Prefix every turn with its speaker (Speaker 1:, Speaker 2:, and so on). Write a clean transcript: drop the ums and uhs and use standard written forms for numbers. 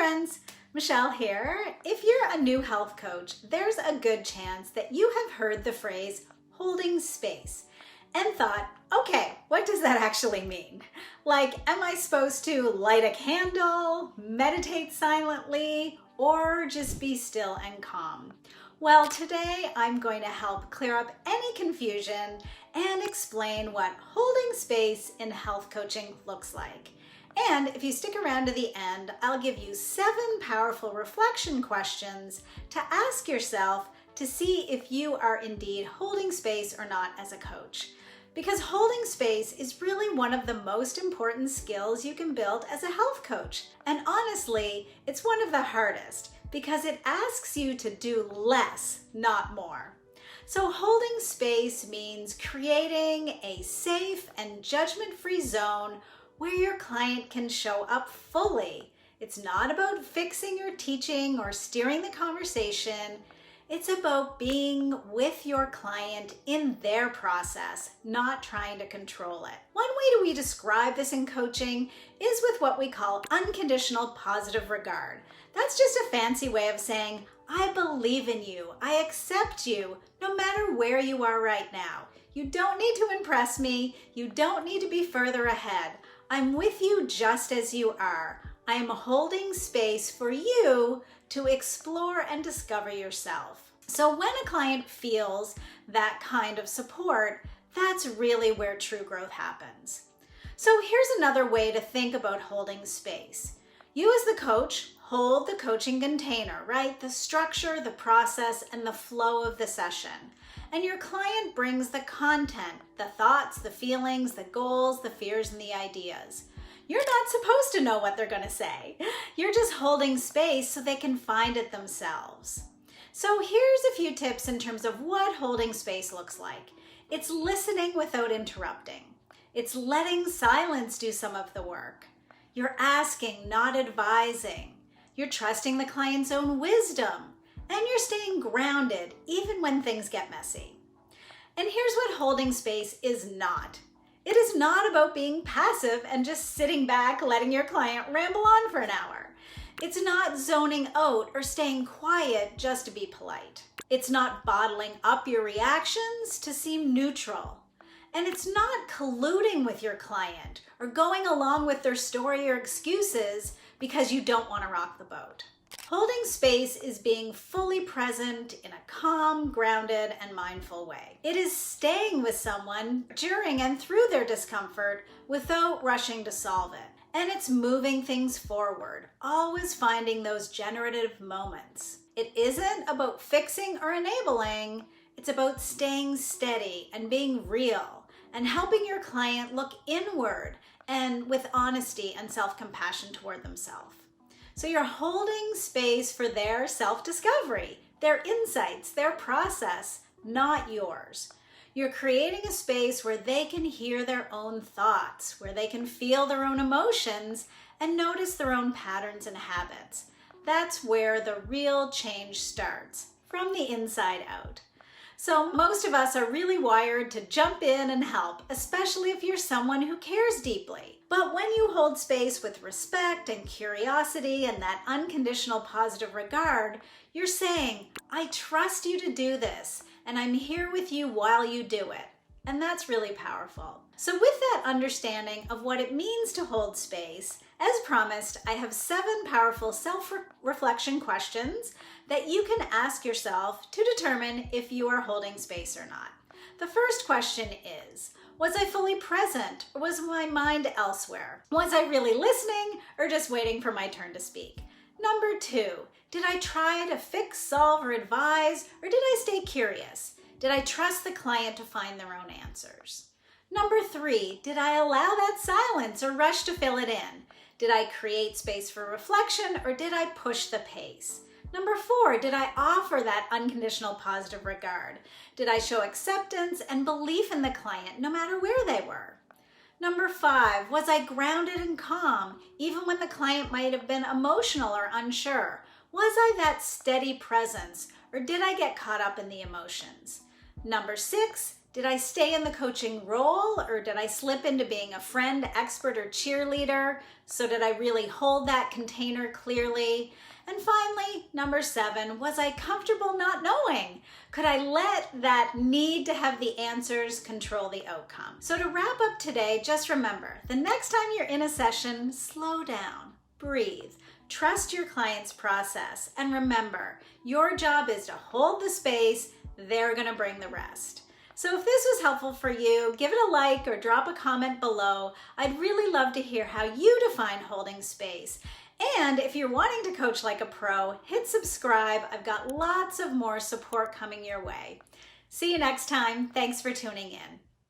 Speaker 1: friends, Michelle here. If you're a new health coach, there's a good chance that you have heard the phrase holding space and thought, okay, what does that actually mean? Like, am I supposed to light a candle, meditate silently, or just be still and calm? Well, today I'm going to help clear up any confusion and explain what holding space in health coaching looks like. And if you stick around to the end, I'll give you 7 powerful reflection questions to ask yourself to see if you are indeed holding space or not as a coach. Because holding space is really one of the most important skills you can build as a health coach. And honestly, it's one of the hardest because it asks you to do less, not more. So holding space means creating a safe and judgment-free zone where your client can show up fully. It's not about fixing your teaching or steering the conversation. It's about being with your client in their process, not trying to control it. One way we describe this in coaching is with what we call unconditional positive regard. That's just a fancy way of saying, I believe in you, I accept you, no matter where you are right now. You don't need to impress me, you don't need to be further ahead. I'm with you just as you are. I am holding space for you to explore and discover yourself. So when a client feels that kind of support, that's really where true growth happens. So here's another way to think about holding space. You as the coach hold the coaching container, right? The structure, the process, and the flow of the session. And your client brings the content, the thoughts, the feelings, the goals, the fears, and the ideas. You're not supposed to know what they're going to say. You're just holding space so they can find it themselves. So here's a few tips in terms of what holding space looks like. It's listening without interrupting. It's letting silence do some of the work. You're asking, not advising. You're trusting the client's own wisdom. And you're staying grounded even when things get messy. And here's what holding space is not. It is not about being passive and just sitting back letting your client ramble on for an hour. It's not zoning out or staying quiet just to be polite. It's not bottling up your reactions to seem neutral. And it's not colluding with your client or going along with their story or excuses because you don't want to rock the boat. Holding space is being fully present in a calm, grounded, and mindful way. It is staying with someone during and through their discomfort without rushing to solve it. And it's moving things forward, always finding those generative moments. It isn't about fixing or enabling, it's about staying steady and being real and helping your client look inward and with honesty and self-compassion toward themselves. So you're holding space for their self-discovery, their insights, their process, not yours. You're creating a space where they can hear their own thoughts, where they can feel their own emotions and notice their own patterns and habits. That's where the real change starts, from the inside out. So most of us are really wired to jump in and help, especially if you're someone who cares deeply. But when you hold space with respect and curiosity and that unconditional positive regard, you're saying, I trust you to do this, and I'm here with you while you do it. And that's really powerful. So with that understanding of what it means to hold space, as promised, I have 7 powerful self-reflection questions that you can ask yourself to determine if you are holding space or not. The first question is, was I fully present or was my mind elsewhere? Was I really listening or just waiting for my turn to speak? Number 2, did I try to fix, solve, or advise, or did I stay curious? Did I trust the client to find their own answers? Number 3, did I allow that silence or rush to fill it in? Did I create space for reflection or did I push the pace? Number 4, did I offer that unconditional positive regard? Did I show acceptance and belief in the client no matter where they were? Number 5, was I grounded and calm even when the client might have been emotional or unsure? Was I that steady presence or did I get caught up in the emotions? Number 6, Did I stay in the coaching role, or did I slip into being a friend, expert, or cheerleader? So did I really hold that container clearly? And finally, number 7, was I comfortable not knowing? Could I let that need to have the answers control the outcome? So to wrap up today, just remember, the next time you're in a session, slow down, breathe, trust your client's process, and remember, your job is to hold the space, they're gonna bring the rest. So if this was helpful for you, give it a like or drop a comment below. I'd really love to hear how you define holding space. And if you're wanting to coach like a pro, hit subscribe. I've got lots of more support coming your way. See you next time. Thanks for tuning in.